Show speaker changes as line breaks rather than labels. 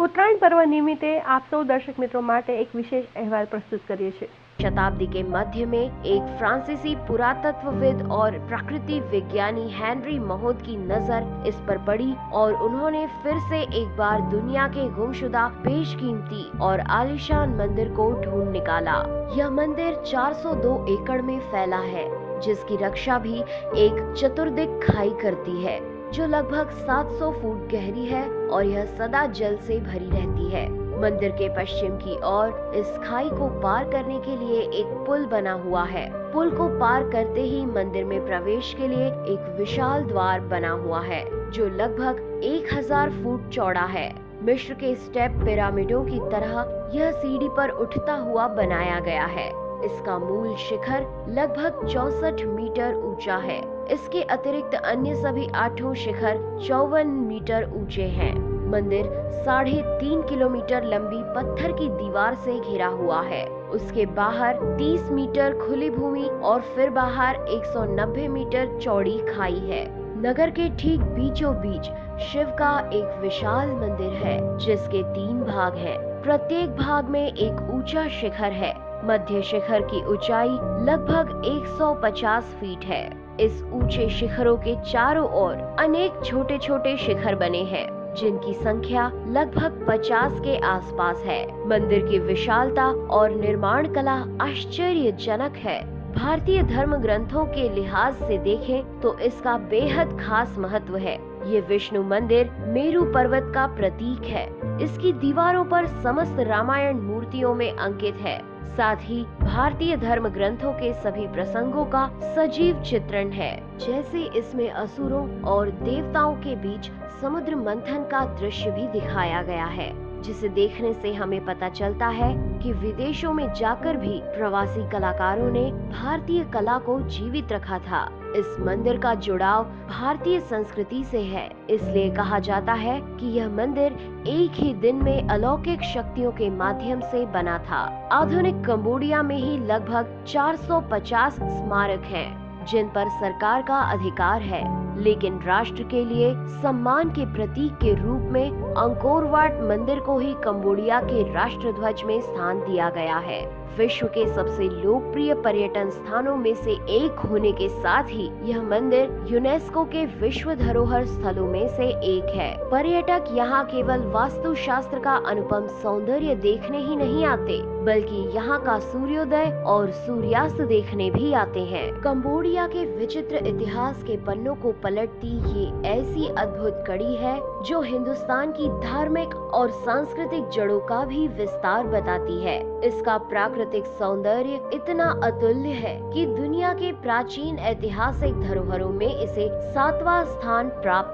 ઉત્તરાયણ પર્વ નિમિત્તે આપ સૌ દર્શક મિત્રો માટે એક વિશેષ અહેવાલ પ્રસ્તુત કરીએ છીએ।
शताब्दी के मध्य में एक फ्रांसीसी पुरातत्वविद और प्रकृति विज्ञानी हेनरी महोद की नजर इस पर पड़ी और उन्होंने फिर से एक बार दुनिया के गुमशुदा बेशकीमती और आलीशान मंदिर को ढूंढ निकाला। यह मंदिर 402 एकड़ में फैला है, जिसकी रक्षा भी एक चतुर्दिक खाई करती है जो लगभग 700 फुट गहरी है और यह सदा जल से भरी रहती है। मंदिर के पश्चिम की ओर इस खाई को पार करने के लिए एक पुल बना हुआ है। पुल को पार करते ही मंदिर में प्रवेश के लिए एक विशाल द्वार बना हुआ है जो लगभग 1000 फुट चौड़ा है। मिस्र के स्टेप पिरामिडों की तरह यह सीढ़ी पर उठता हुआ बनाया गया है। इसका मूल शिखर लगभग 64 मीटर ऊंचा है। इसके अतिरिक्त अन्य सभी 8 शिखर 54 मीटर ऊंचे हैं। मंदिर 3.5 किलोमीटर लंबी पत्थर की दीवार से घिरा हुआ है। उसके बाहर 30 मीटर खुली भूमि और फिर बाहर 190 मीटर चौड़ी खाई है। नगर के ठीक बीचों बीच शिव का एक विशाल मंदिर है जिसके 3 भाग हैं। प्रत्येक भाग में एक ऊंचा शिखर है। मध्य शिखर की ऊंचाई लगभग 150 फीट है। इस ऊंचे शिखरों के चारों ओर अनेक छोटे छोटे शिखर बने हैं जिनकी संख्या लगभग 50 के आसपास है। मंदिर की विशालता और निर्माण कला आश्चर्यजनक है। भारतीय धर्म ग्रंथों के लिहाज से देखें तो इसका बेहद खास महत्व है। ये विष्णु मंदिर मेरु पर्वत का प्रतीक है। इसकी दीवारों पर समस्त रामायण मूर्तियों में अंकित है। साथ ही भारतीय धर्म ग्रंथों के सभी प्रसंगों का सजीव चित्रण है। जैसे इसमें असुरों और देवताओं के बीच समुद्र मंथन का दृश्य भी दिखाया गया है, जिसे देखने से हमें पता चलता है कि विदेशों में जाकर भी प्रवासी कलाकारों ने भारतीय कला को जीवित रखा था। इस मंदिर का जुड़ाव भारतीय संस्कृति से है, इसलिए कहा जाता है कि यह मंदिर एक ही दिन में अलौकिक शक्तियों के माध्यम से बना था। आधुनिक कंबोडिया में ही लगभग 450 स्मारक हैं, जिन पर सरकार का अधिकार है, लेकिन राष्ट्र के लिए सम्मान के प्रतीक के रूप में अंकोर वाट मंदिर को ही कंबोडिया के राष्ट्र ध्वज में स्थान दिया गया है। विश्व के सबसे लोकप्रिय पर्यटन स्थानों में से एक होने के साथ ही यह मंदिर यूनेस्को के विश्व धरोहर स्थलों में से एक है। पर्यटक यहाँ केवल वास्तुशास्त्र का अनुपम सौंदर्य देखने ही नहीं आते, बल्कि यहाँ का सूर्योदय और सूर्यास्त देखने भी आते हैं। कंबोडिया के विचित्र इतिहास के पन्नों को पलटती ये ऐसी अद्भुत कड़ी है जो हिंदुस्तान की धार्मिक और सांस्कृतिक जड़ों का भी विस्तार बताती है। इसका प्राकृतिक सौंदर्य इतना अतुल्य है कि दुनिया के प्राचीन ऐतिहासिक धरोहरों में इसे 7वां स्थान प्राप्त